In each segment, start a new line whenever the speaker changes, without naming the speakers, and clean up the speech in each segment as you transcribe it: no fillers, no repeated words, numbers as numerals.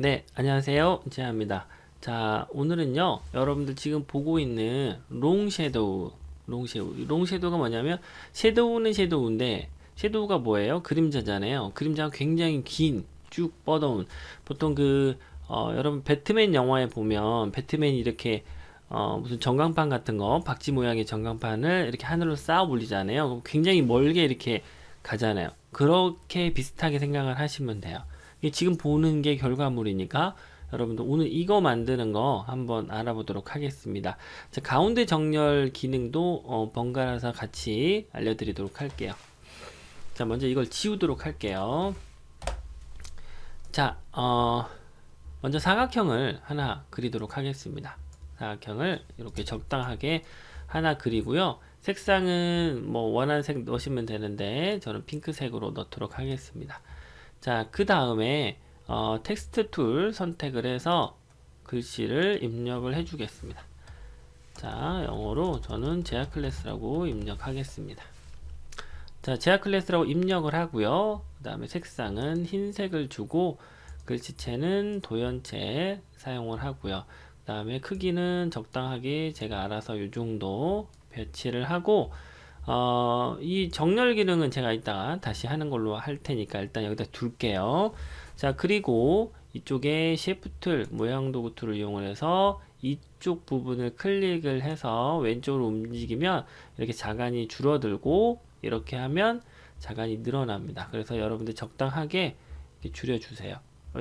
네, 안녕하세요. 제아입니다. 자, 오늘은요, 여러분들 지금 보고 있는 롱섀도우가 뭐냐면, 섀도우는 섀도우인데, 섀도우가 뭐예요? 그림자잖아요. 그림자가 굉장히 긴, 쭉 뻗어온, 보통 여러분, 배트맨 영화에 보면, 배트맨이 이렇게, 무슨 전광판 같은 거, 박쥐 모양의 전광판을 이렇게 하늘로 쌓아 올리잖아요. 그럼 굉장히 멀게 이렇게 가잖아요. 그렇게 비슷하게 생각을 하시면 돼요. 이게 지금 보는 게 결과물이니까 여러분들 오늘 이거 만드는 거 한번 알아보도록 하겠습니다. 자, 가운데 정렬 기능도 번갈아서 같이 알려드리도록 할게요. 자, 먼저 이걸 지우도록 할게요. 자, 먼저 사각형을 하나 그리도록 하겠습니다. 사각형을 이렇게 적당하게 하나 그리고요. 색상은 뭐 원하는 색 넣으시면 되는데 저는 핑크색으로 넣도록 하겠습니다. 자, 그 다음에 텍스트 툴 선택을 해서 글씨를 입력을 해주겠습니다. 자, 영어로 저는 제아 클래스라고 입력하겠습니다. 자, 제아 클래스라고 입력을 하고요. 그 다음에 색상은 흰색을 주고 글씨체는 도연체 사용을 하고요. 그 다음에 크기는 적당하게 제가 알아서 이 정도 배치를 하고 이 정렬 기능은 제가 이따가 다시 하는 걸로 할 테니까 일단 여기다 둘게요. 자, 그리고 이쪽에 셰프툴, 모양 도구 툴을 이용을 해서 이쪽 부분을 클릭을 해서 왼쪽으로 움직이면 이렇게 자간이 줄어들고 이렇게 하면 자간이 늘어납니다. 그래서 여러분들 적당하게 이렇게 줄여주세요.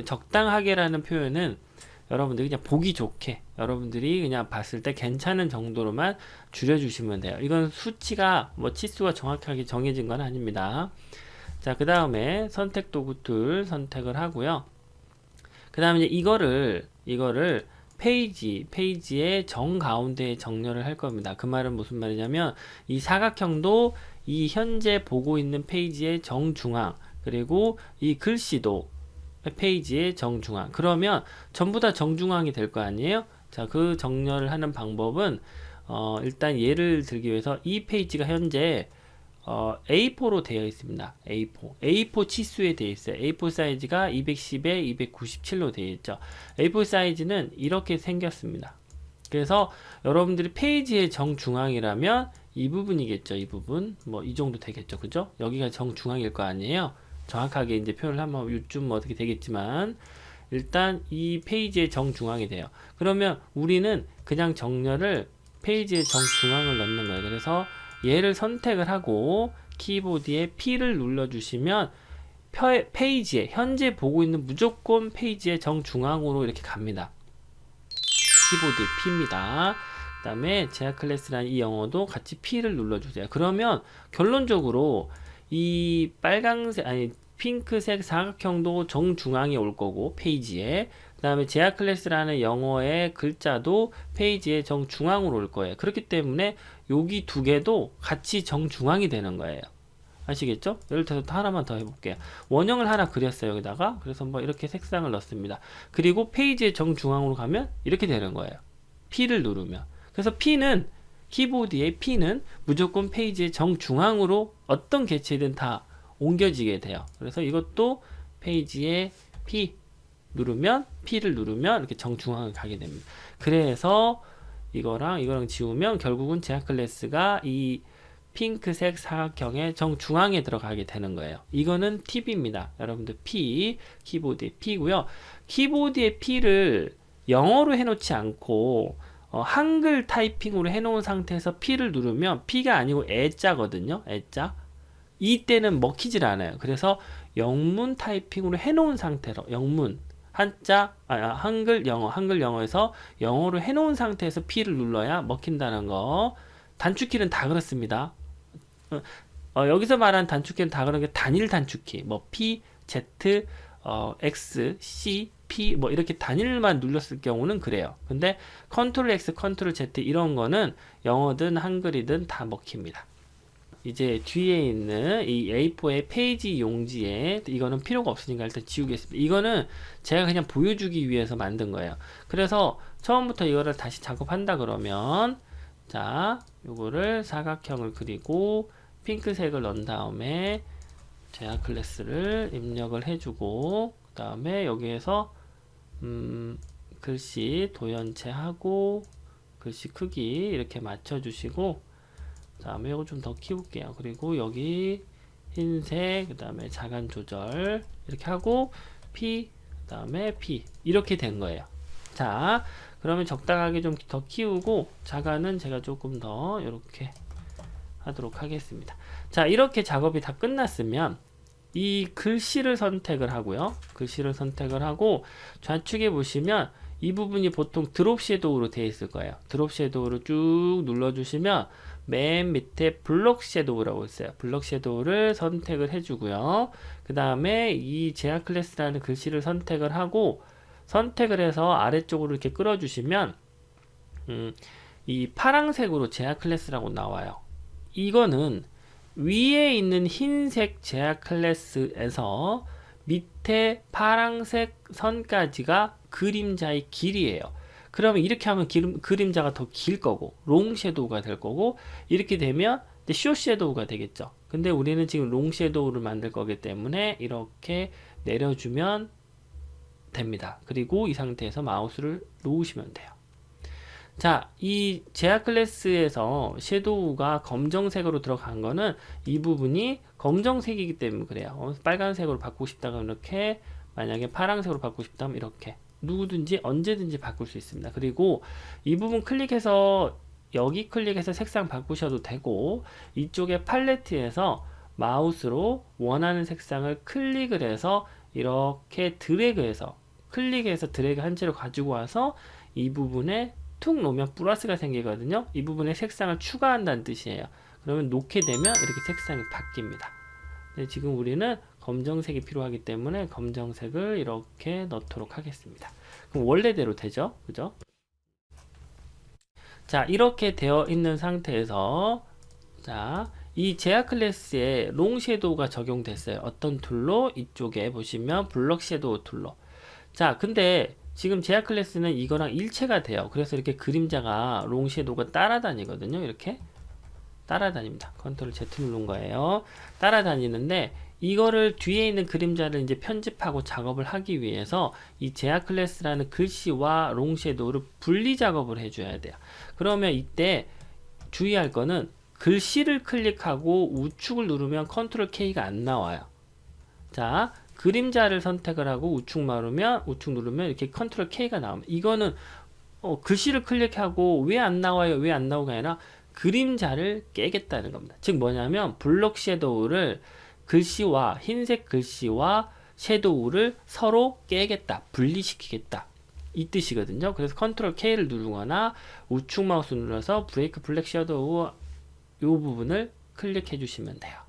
적당하게라는 표현은 여러분들이 그냥 보기 좋게 여러분들이 그냥 봤을 때 괜찮은 정도로만 줄여주시면 돼요. 이건 수치가 뭐 치수가 정확하게 정해진 건 아닙니다. 자, 그 다음에 선택 도구 툴 선택을 하고요. 그 다음에 이거를 페이지의 정 가운데에 정렬을 할 겁니다. 그 말은 무슨 말이냐면 이 사각형도 이 현재 보고 있는 페이지의 정중앙, 그리고 이 글씨도 페이지의 정중앙. 그러면 전부 다 정중앙이 될 거 아니에요? 자, 그 정렬을 하는 방법은 일단 예를 들기 위해서 이 페이지가 현재 A4로 되어 있습니다. A4 치수에 되어 있어요. A4 사이즈가 210에 297로 되어 있죠. A4 사이즈는 이렇게 생겼습니다. 그래서 여러분들이 페이지의 정중앙이라면 이 부분이겠죠. 이 부분 뭐 이 정도 되겠죠. 그죠? 여기가 정중앙일 거 아니에요. 정확하게 이제 표현을 하면 요즘 뭐 어떻게 되겠지만 일단 이 페이지의 정중앙이 돼요. 그러면 우리는 그냥 정렬을 페이지의 정중앙을 넣는 거예요. 그래서 얘를 선택을 하고 키보드에 P를 눌러주시면 페이지에 현재 보고 있는 무조건 페이지의 정중앙으로 이렇게 갑니다. 키보드에 P입니다. 그 다음에 제아 클래스라는 이 영어도 같이 P를 눌러주세요. 그러면 결론적으로 이 빨강색 핑크색 사각형도 정중앙에 올 거고 페이지에, 그 다음에 제아 클래스라는 영어의 글자도 페이지의 정중앙으로 올 거예요. 그렇기 때문에 여기 두 개도 같이 정중앙이 되는 거예요. 아시겠죠? 예를 들어서 하나만 더 해볼게요. 원형을 하나 그렸어요, 여기다가. 그래서 뭐 이렇게 색상을 넣습니다. 그리고 페이지의 정중앙으로 가면 이렇게 되는 거예요. P를 누르면. 그래서 키보드의 P는 무조건 페이지의 정중앙으로 어떤 개체든 다 옮겨지게 돼요. 그래서 이것도 페이지에 P를 누르면 이렇게 정중앙을 가게 됩니다. 그래서 이거랑 지우면 결국은 제아 클래스가 이 핑크색 사각형의 정중앙에 들어가게 되는 거예요. 이거는 팁입니다. 여러분들 키보드의 P고요. 키보드의 P를 영어로 해놓지 않고 한글 타이핑으로 해놓은 상태에서 P를 누르면 P가 아니고 애자거든요. 애자. 이때는 먹히질 않아요. 그래서 영문 타이핑으로 해놓은 상태로 한글 영어에서 영어로 해놓은 상태에서 P를 눌러야 먹힌다는 거. 단축키는 다 그렇습니다. 여기서 말하는 단축키는 다 그런 게 단일 단축키, 뭐 P, Z, X, C, P 뭐 이렇게 단일만 눌렀을 경우는 그래요. 근데 컨트롤 X, 컨트롤 Z 이런 거는 영어든 한글이든 다 먹힙니다. 이제 뒤에 있는 이 A4의 페이지 용지에 이거는 필요가 없으니까 일단 지우겠습니다. 이거는 제가 그냥 보여주기 위해서 만든 거예요. 그래서 처음부터 이거를 다시 작업한다 그러면 자, 요거를 사각형을 그리고 핑크색을 넣은 다음에 제아 클래스를 입력을 해주고 그 다음에 여기에서 글씨 도연체하고 글씨 크기 이렇게 맞춰주시고, 그 다음에 이거 좀 더 키울게요. 그리고 여기 흰색, 그 다음에 자간 조절 이렇게 하고 P, 그 다음에 P 이렇게 된 거예요. 자, 그러면 적당하게 좀 더 키우고 자간은 제가 조금 더 이렇게 하도록 하겠습니다. 자, 이렇게 작업이 다 끝났으면 이 글씨를 선택을 하고요. 글씨를 선택을 하고 좌측에 보시면 이 부분이 보통 드롭 섀도우로 되어 있을 거예요. 드롭 섀도우를 쭉 눌러주시면 맨 밑에 블럭 섀도우라고 있어요. 블럭 섀도우를 선택을 해주고요. 그 다음에 이 제아 클래스라는 글씨를 선택을 하고 선택을 해서 아래쪽으로 이렇게 끌어주시면 이 파란색으로 제아 클래스라고 나와요. 이거는 위에 있는 흰색 제아 클래스에서 밑에 파란색 선까지가 그림자의 길이에요. 그러면 이렇게 하면 그림자가 더 길 거고 롱 섀도우가 될 거고, 이렇게 되면 숏 섀도우가 되겠죠. 근데 우리는 지금 롱 섀도우를 만들 거기 때문에 이렇게 내려주면 됩니다. 그리고 이 상태에서 마우스를 놓으시면 돼요. 자, 이 제아 클래스에서 섀도우가 검정색으로 들어간 거는 이 부분이 검정색이기 때문에 그래요. 빨간색으로 바꾸고 싶다면 이렇게, 만약에 파란색으로 바꾸고 싶다면 이렇게, 누구든지 언제든지 바꿀 수 있습니다. 그리고 이 부분 클릭해서 여기 클릭해서 색상 바꾸셔도 되고, 이쪽에 팔레트에서 마우스로 원하는 색상을 클릭을 해서 이렇게 드래그해서, 클릭해서 드래그 한 채로 가지고 와서 이 부분에 툭 놓으면 플러스가 생기거든요. 이 부분에 색상을 추가한다는 뜻이에요. 그러면 놓게 되면 이렇게 색상이 바뀝니다. 네, 지금 우리는 검정색이 필요하기 때문에 검정색을 이렇게 넣도록 하겠습니다. 그럼 원래대로 되죠? 그죠? 자, 이렇게 되어 있는 상태에서, 자, 이 제아 클래스에 롱 섀도우가 적용됐어요. 어떤 툴로? 이쪽에 보시면 블럭 섀도우 툴로. 자, 근데 지금 제아 클래스는 이거랑 일체가 돼요. 그래서 이렇게 그림자가 롱 섀도우가 따라다니거든요. 이렇게 따라다닙니다. 컨트롤 Z 누른 거예요. 따라다니는데 이거를 뒤에 있는 그림자를 이제 편집하고 작업을 하기 위해서 이 제아 클래스라는 글씨와 롱 섀도우를 분리 작업을 해줘야 돼요. 그러면 이때 주의할 거는 글씨를 클릭하고 우측을 누르면 컨트롤 K가 안 나와요. 자, 그림자를 선택을 하고 우측 누르면 이렇게 컨트롤 K가 나옵니다. 이거는 글씨를 클릭하고 왜 안 나와요? 왜 안 나오가 아니라 그림자를 깨겠다는 겁니다. 즉 뭐냐면 블록 섀도우를 글씨와 흰색 글씨와 섀도우를 서로 깨겠다, 분리시키겠다, 이 뜻이거든요. 그래서 컨트롤 K를 누르거나 우측 마우스 눌러서 브레이크 블랙 섀도우 이 부분을 클릭해 주시면 돼요.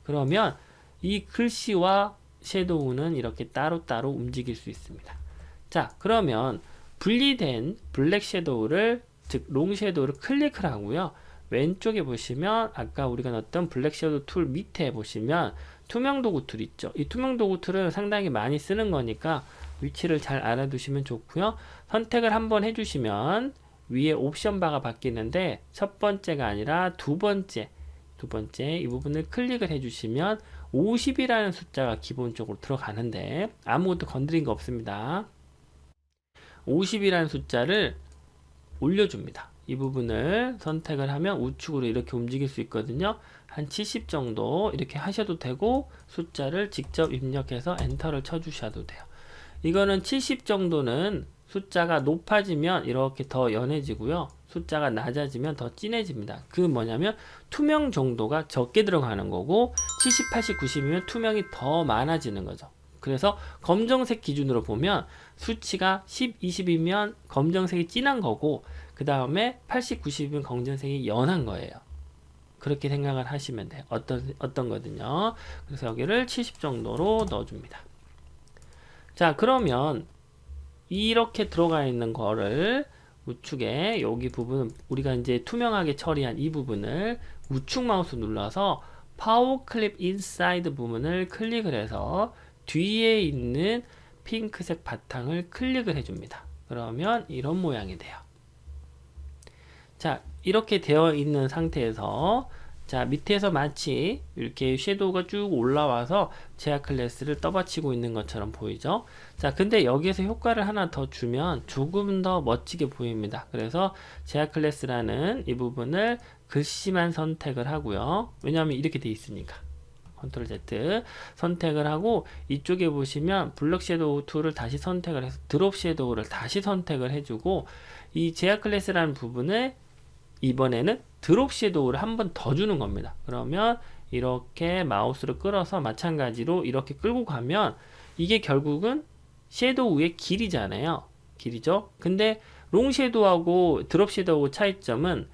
그러면 이 글씨와 섀도우는 이렇게 따로따로 움직일 수 있습니다. 자, 그러면 분리된 블랙 섀도우를, 즉 롱 섀도우를 클릭을 하고요. 왼쪽에 보시면 아까 우리가 넣었던 블랙 섀도우 툴 밑에 보시면 투명 도구 툴 있죠. 이 투명 도구 툴은 상당히 많이 쓰는 거니까 위치를 잘 알아두시면 좋고요. 선택을 한번 해주시면 위에 옵션 바가 바뀌는데 첫 번째가 아니라 두 번째 이 부분을 클릭을 해주시면 50이라는 숫자가 기본적으로 들어가는데 아무것도 건드린 거 없습니다. 50이라는 숫자를 올려줍니다. 이 부분을 선택을 하면 우측으로 이렇게 움직일 수 있거든요. 한 70 정도 이렇게 하셔도 되고 숫자를 직접 입력해서 엔터를 쳐주셔도 돼요. 이거는 70 정도는 숫자가 높아지면 이렇게 더 연해지고요. 숫자가 낮아지면 더 진해집니다. 그 뭐냐면 투명 정도가 적게 들어가는 거고 70, 80, 90이면 투명이 더 많아지는 거죠. 그래서 검정색 기준으로 보면 수치가 10, 20이면 검정색이 진한 거고 그 다음에 80, 90이면 검정색이 연한 거예요. 그렇게 생각을 하시면 돼요. 어떤 거든요. 그래서 여기를 70 정도로 넣어줍니다. 자, 그러면 이렇게 들어가 있는 거를 우측에 여기 부분 우리가 이제 투명하게 처리한 이 부분을 우측 마우스 눌러서 파워 클립 인사이드 부분을 클릭을 해서 뒤에 있는 핑크색 바탕을 클릭을 해줍니다. 그러면 이런 모양이 돼요. 자, 이렇게 되어 있는 상태에서 자, 밑에서 마치 이렇게 섀도우가 쭉 올라와서 제아 클래스를 떠받치고 있는 것처럼 보이죠? 자, 근데 여기에서 효과를 하나 더 주면 조금 더 멋지게 보입니다. 그래서 제아 클래스라는 이 부분을 글씨만 선택을 하고요. 왜냐하면 이렇게 돼 있으니까. 컨트롤 Z 선택을 하고 이쪽에 보시면 블럭 섀도우 툴을 다시 선택을 해서 드롭 섀도우를 다시 선택을 해주고 이 제아 클래스라는 부분을 이번에는 드롭 섀도우를 한 번 더 주는 겁니다. 그러면 이렇게 마우스를 끌어서 마찬가지로 이렇게 끌고 가면 이게 결국은 섀도우의 길이잖아요. 길이죠. 근데 롱 섀도우하고 드롭 섀도우 차이점은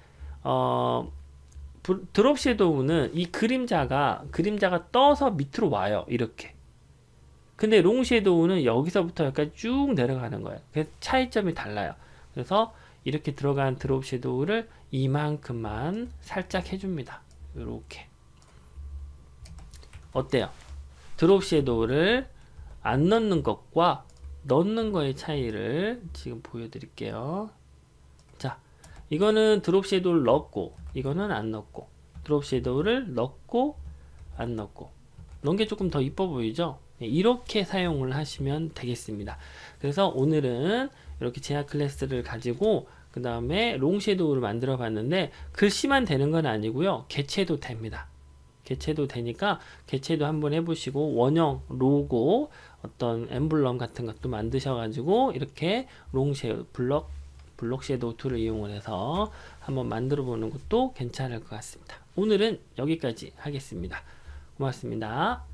드롭 섀도우는 이 그림자가 떠서 밑으로 와요. 이렇게. 근데 롱 섀도우는 여기서부터 여기까지 쭉 내려가는 거예요. 그래서 차이점이 달라요. 그래서 이렇게 들어간 드롭 섀도우를 이만큼만 살짝 해줍니다. 이렇게. 어때요? 드롭 섀도우를 안 넣는 것과 넣는 거의 차이를 지금 보여드릴게요. 자, 이거는 드롭 섀도우를 넣고 이거는 안 넣고 드롭 섀도우를 넣고 안 넣고 넣은 게 조금 더 이뻐 보이죠? 이렇게 사용을 하시면 되겠습니다. 그래서 오늘은 이렇게 제아 클래스를 가지고 그 다음에 롱 섀도우를 만들어 봤는데 글씨만 되는 건 아니고요. 개체도 됩니다. 개체도 되니까 개체도 한번 해보시고 원형, 로고, 어떤 엠블럼 같은 것도 만드셔 가지고 이렇게 롱 섀도우, 블록 섀도우 툴을 이용을 해서 한번 만들어 보는 것도 괜찮을 것 같습니다. 오늘은 여기까지 하겠습니다. 고맙습니다.